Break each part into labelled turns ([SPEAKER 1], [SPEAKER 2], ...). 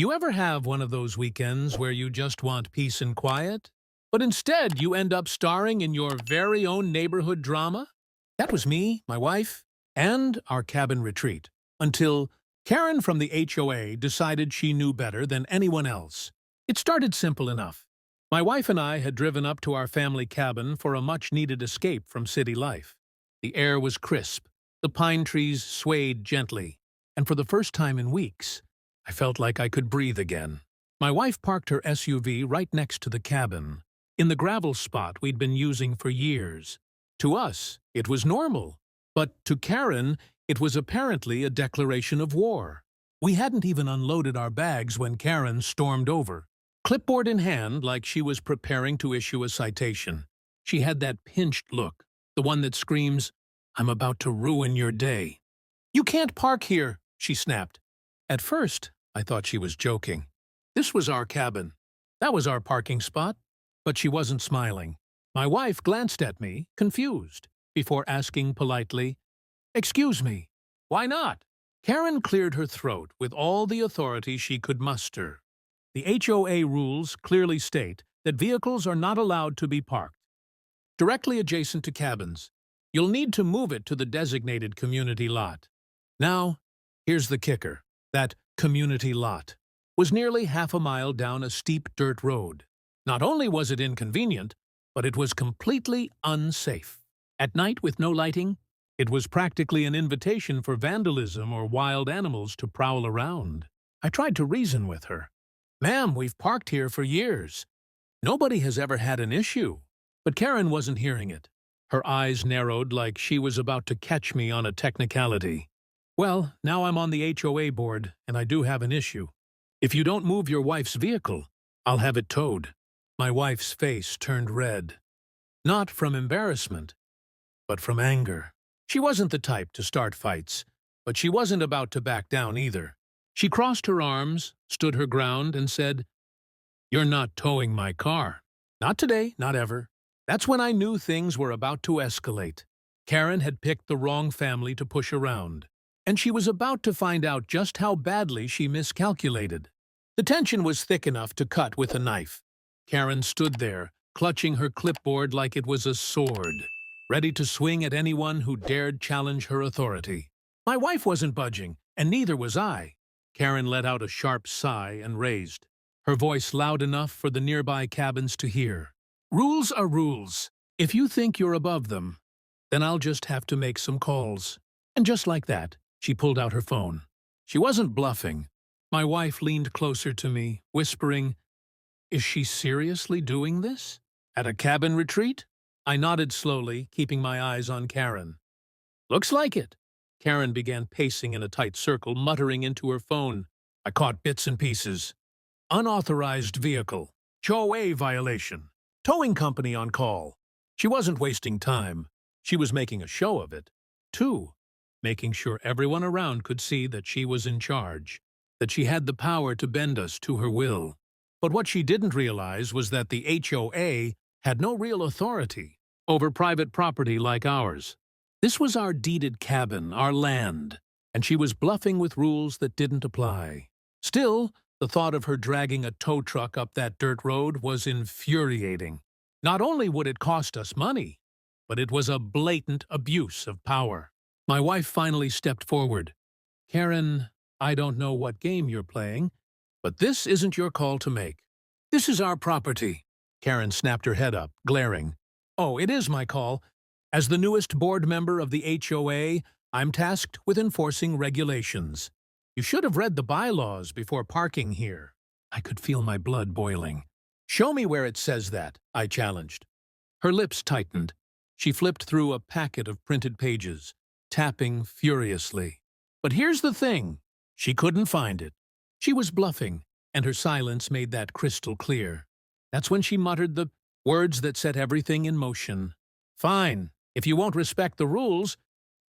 [SPEAKER 1] You ever have one of those weekends where you just want peace and quiet, but instead you end up starring in your very own neighborhood drama? That was me, my wife, and our cabin retreat, until Karen from the HOA decided she knew better than anyone else. It started simple enough. My wife and I had driven up to our family cabin for a much-needed escape from city life. The air was crisp, the pine trees swayed gently, and for the first time in weeks, I felt like I could breathe again. My wife parked her SUV right next to the cabin, in the gravel spot we'd been using for years. To us, it was normal, but to Karen, it was apparently a declaration of war. We hadn't even unloaded our bags when Karen stormed over, clipboard in hand like she was preparing to issue a citation. She had that pinched look, the one that screams, "I'm about to ruin your day." "You can't park here," she snapped. At first, I thought she was joking. This was our cabin. That was our parking spot. But she wasn't smiling. My wife glanced at me, confused, before asking politely, "Excuse me, why not?" Karen cleared her throat with all the authority she could muster. The HOA rules clearly state that vehicles are not allowed to be parked directly adjacent to cabins. You'll need to move it to the designated community lot. Now, here's the kicker. That community lot was nearly half a mile down a steep dirt road. Not only was it inconvenient, but it was completely unsafe. At night with no lighting, it was practically an invitation for vandalism or wild animals to prowl around. I tried to reason with her. "Ma'am, we've parked here for years. Nobody has ever had an issue." But Karen wasn't hearing it. Her eyes narrowed like she was about to catch me on a technicality. "Well, now I'm on the HOA board, and I do have an issue. If you don't move your wife's vehicle, I'll have it towed." My wife's face turned red. Not from embarrassment, but from anger. She wasn't the type to start fights, but she wasn't about to back down either. She crossed her arms, stood her ground, and said, "You're not towing my car. Not today, not ever." That's when I knew things were about to escalate. Karen had picked the wrong family to push around, and she was about to find out just how badly she miscalculated. The tension was thick enough to cut with a knife. Karen stood there, clutching her clipboard like it was a sword, ready to swing at anyone who dared challenge her authority. My wife wasn't budging, and neither was I. Karen let out a sharp sigh and raised, her voice loud enough for the nearby cabins to hear. "Rules are rules. If you think you're above them, then I'll just have to make some calls." And just like that, she pulled out her phone. She wasn't bluffing. My wife leaned closer to me, whispering, "Is she seriously doing this? At a cabin retreat?" I nodded slowly, keeping my eyes on Karen. "Looks like it." Karen began pacing in a tight circle, muttering into her phone. I caught bits and pieces. "Unauthorized vehicle. HOA violation. Towing company on call." She wasn't wasting time. She was making a show of it. Too, making sure everyone around could see that she was in charge, that she had the power to bend us to her will. But what she didn't realize was that the HOA had no real authority over private property like ours. This was our deeded cabin, our land, and she was bluffing with rules that didn't apply. Still, the thought of her dragging a tow truck up that dirt road was infuriating. Not only would it cost us money, but it was a blatant abuse of power. My wife finally stepped forward. "Karen, I don't know what game you're playing, but this isn't your call to make. This is our property." Karen snapped her head up, glaring. "Oh, it is my call. As the newest board member of the HOA, I'm tasked with enforcing regulations. You should have read the bylaws before parking here." I could feel my blood boiling. "Show me where it says that," I challenged. Her lips tightened. She flipped through a packet of printed pages, tapping furiously. But here's the thing. She couldn't find it. She was bluffing, and her silence made that crystal clear. That's when she muttered the words that set everything in motion. "Fine. If you won't respect the rules,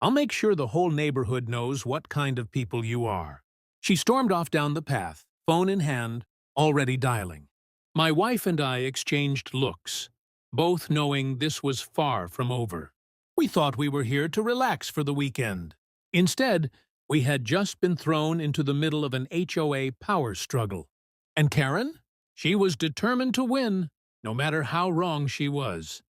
[SPEAKER 1] I'll make sure the whole neighborhood knows what kind of people you are." She stormed off down the path, phone in hand, already dialing. My wife and I exchanged looks, both knowing this was far from over. We thought we were here to relax for the weekend. Instead, We had just been thrown into the middle of an HOA power struggle. And Karen? She was determined to win, no matter how wrong she was.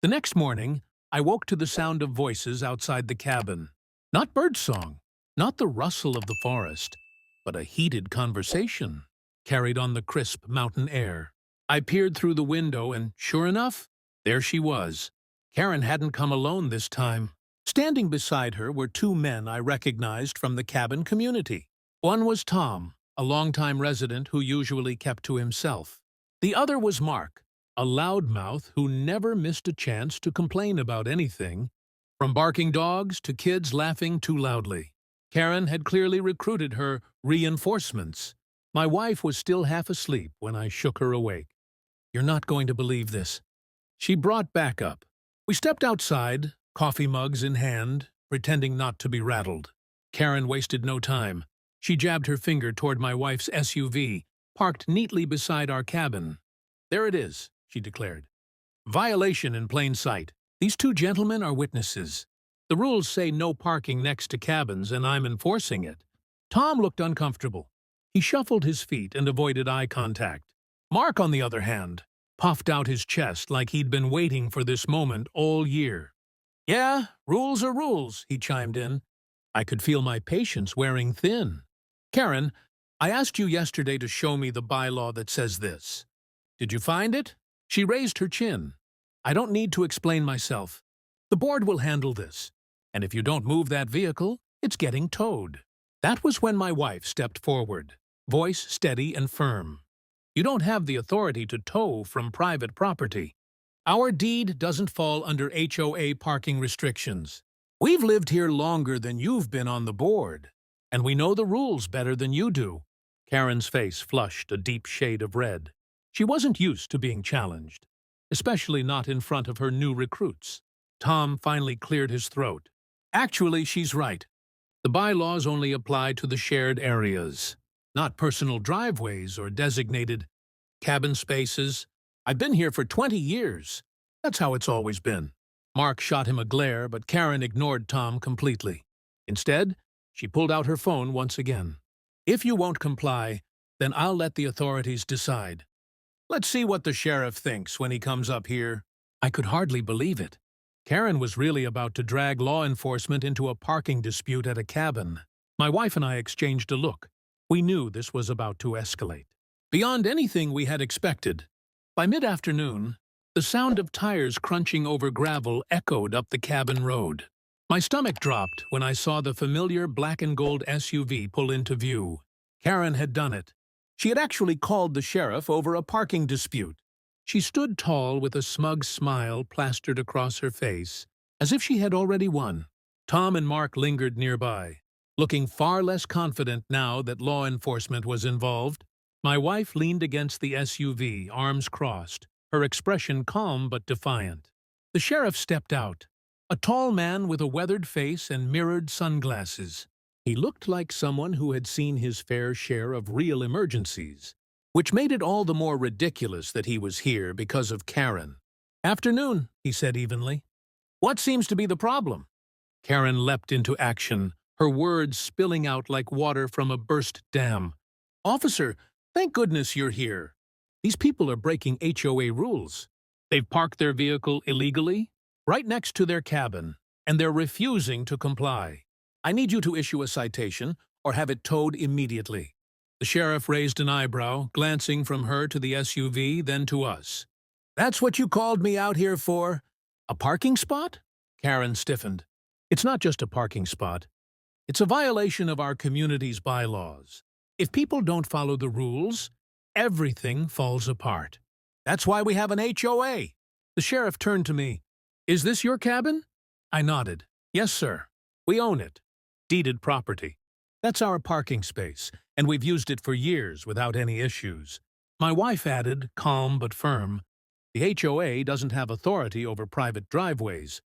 [SPEAKER 1] The next morning, I woke to the sound of voices outside the cabin. Not birdsong, not the rustle of the forest, but a heated conversation carried on the crisp mountain air. I peered through the window and, sure enough, there she was. Karen hadn't come alone this time. Standing beside her were two men I recognized from the cabin community. One was Tom, a longtime resident who usually kept to himself. The other was Mark, a loudmouth who never missed a chance to complain about anything, from barking dogs to kids laughing too loudly. Karen had clearly recruited her reinforcements. My wife was still half asleep when I shook her awake. "You're not going to believe this." She brought back up. We stepped outside, coffee mugs in hand, pretending not to be rattled. Karen wasted no time. She jabbed her finger toward my wife's SUV, parked neatly beside our cabin. "There it is," she declared. "Violation in plain sight. These two gentlemen are witnesses. The rules say no parking next to cabins, and I'm enforcing it." Tom looked uncomfortable. He shuffled his feet and avoided eye contact. Mark, on the other hand, puffed out his chest like he'd been waiting for this moment all year. "Yeah, rules are rules," he chimed in. I could feel my patience wearing thin. "Karen, I asked you yesterday to show me the bylaw that says this. Did you find it?" She raised her chin. "I don't need to explain myself. The board will handle this. And if you don't move that vehicle, it's getting towed." That was when my wife stepped forward, voice steady and firm. "You don't have the authority to tow from private property. Our deed doesn't fall under HOA parking restrictions. We've lived here longer than you've been on the board, and we know the rules better than you do." Karen's face flushed a deep shade of red. She wasn't used to being challenged, especially not in front of her new recruits. Tom finally cleared his throat. "Actually, she's right. The bylaws only apply to the shared areas, not personal driveways or designated cabin spaces. I've been here for 20 years. That's how it's always been." Mark shot him a glare, but Karen ignored Tom completely. Instead, she pulled out her phone once again. "If you won't comply, then I'll let the authorities decide. Let's see what the sheriff thinks when he comes up here." I could hardly believe it. Karen was really about to drag law enforcement into a parking dispute at a cabin. My wife and I exchanged a look. We knew this was about to escalate. Beyond anything we had expected, by mid-afternoon, the sound of tires crunching over gravel echoed up the cabin road. My stomach dropped when I saw the familiar black and gold SUV pull into view. Karen had done it. She had actually called the sheriff over a parking dispute. She stood tall with a smug smile plastered across her face, as if she had already won. Tom and Mark lingered nearby, looking far less confident now that law enforcement was involved. My wife leaned against the SUV, arms crossed, her expression calm but defiant. The sheriff stepped out, a tall man with a weathered face and mirrored sunglasses. He looked like someone who had seen his fair share of real emergencies, which made it all the more ridiculous that he was here because of Karen. "Afternoon," he said evenly. "What seems to be the problem?" Karen leapt into action, her words spilling out like water from a burst dam. "Officer, thank goodness you're here. These people are breaking HOA rules. They've parked their vehicle illegally, right next to their cabin, and they're refusing to comply. I need you to issue a citation or have it towed immediately." The sheriff raised an eyebrow, glancing from her to the SUV, then to us. "That's what you called me out here for? A parking spot?" Karen stiffened. "It's not just a parking spot. It's a violation of our community's bylaws. If people don't follow the rules, everything falls apart. That's why we have an HOA." The sheriff turned to me. "Is this your cabin?" I nodded. "Yes, sir. We own it. Deeded property. That's our parking space, and we've used it for years without any issues." My wife added, calm but firm, "The HOA doesn't have authority over private driveways.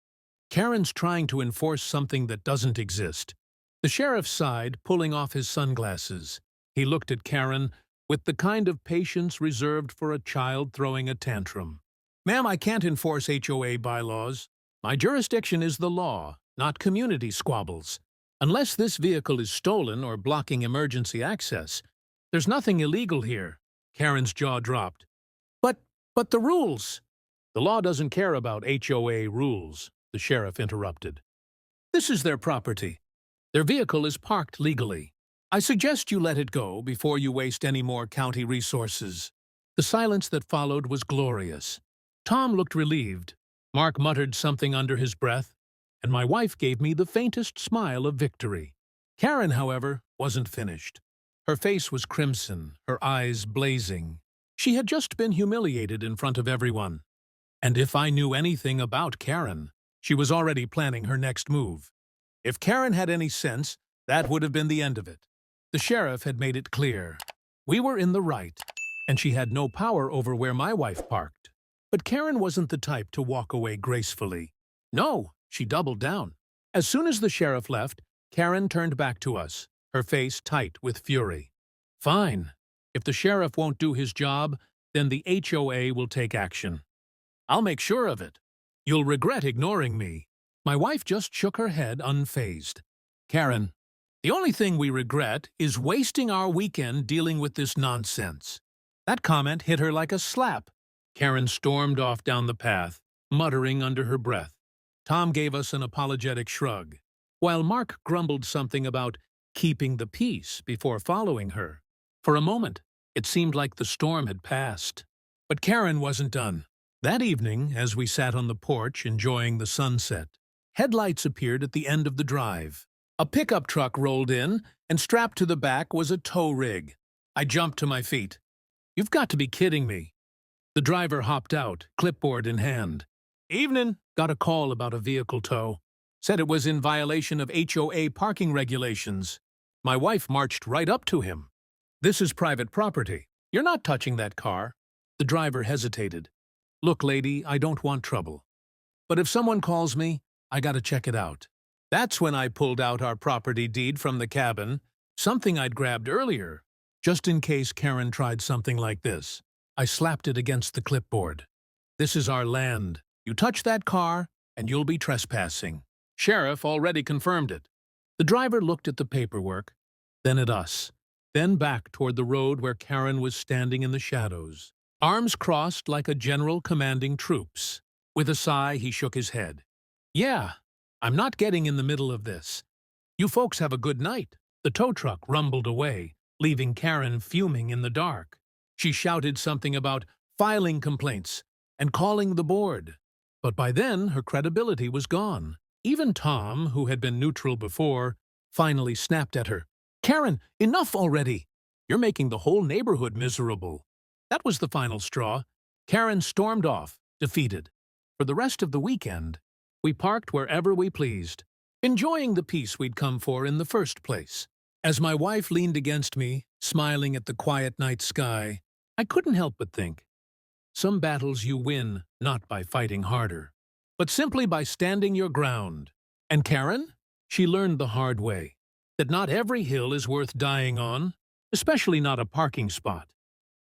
[SPEAKER 1] Karen's trying to enforce something that doesn't exist." The sheriff sighed, pulling off his sunglasses. He looked at Karen with the kind of patience reserved for a child throwing a tantrum. "Ma'am, I can't enforce HOA bylaws. My jurisdiction is the law, not community squabbles. Unless this vehicle is stolen or blocking emergency access, there's nothing illegal here. Karen's jaw dropped. But, but the rules. The law doesn't care about HOA rules, the sheriff interrupted. This is their property. Their vehicle is parked legally. I suggest you let it go before you waste any more county resources. The silence that followed was glorious. Tom looked relieved. Mark muttered something under his breath, and my wife gave me the faintest smile of victory. Karen, however, wasn't finished. Her face was crimson, her eyes blazing. She had just been humiliated in front of everyone. And if I knew anything about Karen, she was already planning her next move. If Karen had any sense, that would have been the end of it. The sheriff had made it clear. We were in the right, and she had no power over where my wife parked. But Karen wasn't the type to walk away gracefully. No, she doubled down. As soon as the sheriff left, Karen turned back to us, her face tight with fury. Fine. If the sheriff won't do his job, then the HOA will take action. I'll make sure of it. You'll regret ignoring me. My wife just shook her head unfazed. Karen, the only thing we regret is wasting our weekend dealing with this nonsense. That comment hit her like a slap. Karen stormed off down the path, muttering under her breath. Tom gave us an apologetic shrug, while Mark grumbled something about keeping the peace before following her. For a moment, it seemed like the storm had passed. But Karen wasn't done. That evening, as we sat on the porch enjoying the sunset, headlights appeared at the end of the drive. A pickup truck rolled in, and strapped to the back was a tow rig. I jumped to my feet. You've got to be kidding me. The driver hopped out, clipboard in hand. Evening. Got a call about a vehicle tow. Said it was in violation of HOA parking regulations. My wife marched right up to him. This is private property. You're not touching that car. The driver hesitated. Look, lady, I don't want trouble. But if someone calls me, I gotta check it out. That's when I pulled out our property deed from the cabin, something I'd grabbed earlier, just in case Karen tried something like this. I slapped it against the clipboard. This is our land. You touch that car, and you'll be trespassing. Sheriff already confirmed it. The driver looked at the paperwork, then at us, then back toward the road where Karen was standing in the shadows, arms crossed like a general commanding troops. With a sigh, he shook his head. Yeah, I'm not getting in the middle of this. You folks have a good night. The tow truck rumbled away, leaving Karen fuming in the dark. She shouted something about filing complaints and calling the board. But by then, her credibility was gone. Even Tom, who had been neutral before, finally snapped at her. Karen, enough already! You're making the whole neighborhood miserable. That was the final straw. Karen stormed off, defeated. For the rest of the weekend, we parked wherever we pleased, enjoying the peace we'd come for in the first place. As my wife leaned against me, smiling at the quiet night sky, I couldn't help but think, some battles you win not by fighting harder, but simply by standing your ground. And Karen? She learned the hard way that not every hill is worth dying on, especially not a parking spot.